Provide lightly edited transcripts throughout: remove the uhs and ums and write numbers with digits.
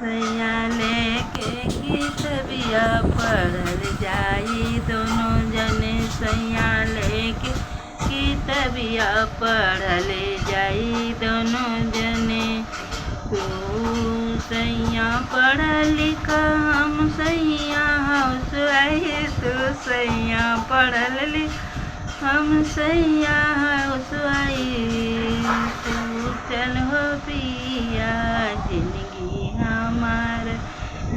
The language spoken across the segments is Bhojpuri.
सैया लेके कितबिया पढ़ल जाई दोनों जने। सैया लेके कितबिया पढ़ल जाई दोनों जने। तू सैया पढ़ लिख हम सैया हाउसवाइफ। तू सैया पढ़ल लिख हम सैया हाउसवाइफ। तू चल हो पिया जिंदगी हमार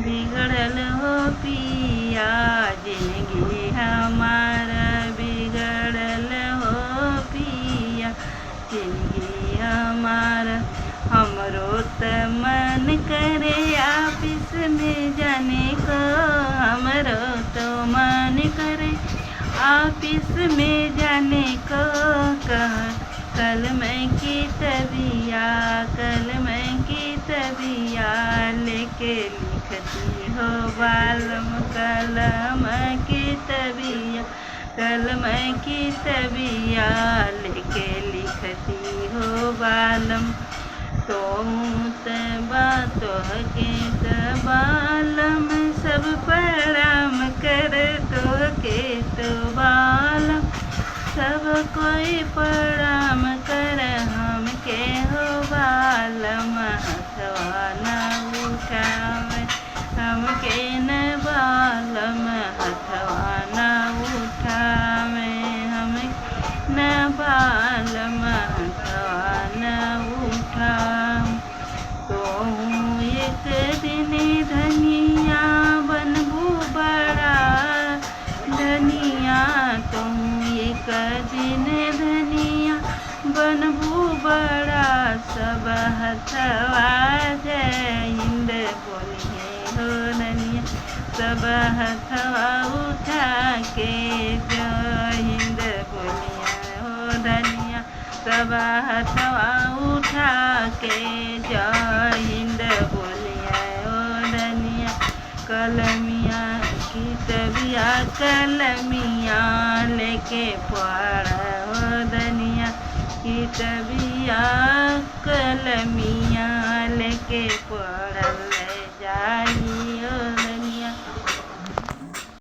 बिगड़ल हो पिया। जिंदगी हमार बिगड़ल हो पिया। जिंदगी हमार हमरो त मन करे ऑफिस में जाने को। हमरो तो मन करे ऑफिस में जाने को। कल मैं कितबिया लेके लिखती हो बालम। कलम कितबिया कल मैं कितबिया लेके लिखती हो बालम। तो बातों के बालम सब प्रणाम कर। तो के तो बालम सब कोई प्रणाम कर। हम के हो बालम हथवा न उठावे। हम के न बालम हथवा न उठावे। हम न बालम हथवा न उठावे। तो एक दिन धनिया बनबू बड़ा धनिया। तुम एक दिन धनिया बनबू बड़ा। सब हथवा जय हिंद बोलिए हो धनिया। सब हथवा उठा के जय हिंद बोलिए हो धनिया। सब हथवा उठा के जय हिंद बोलिए हो धनिया। कलमिया कलमिया लेके पढ़ हो धनिया। कितबिया कलमिया लेके पढ़ल जाई।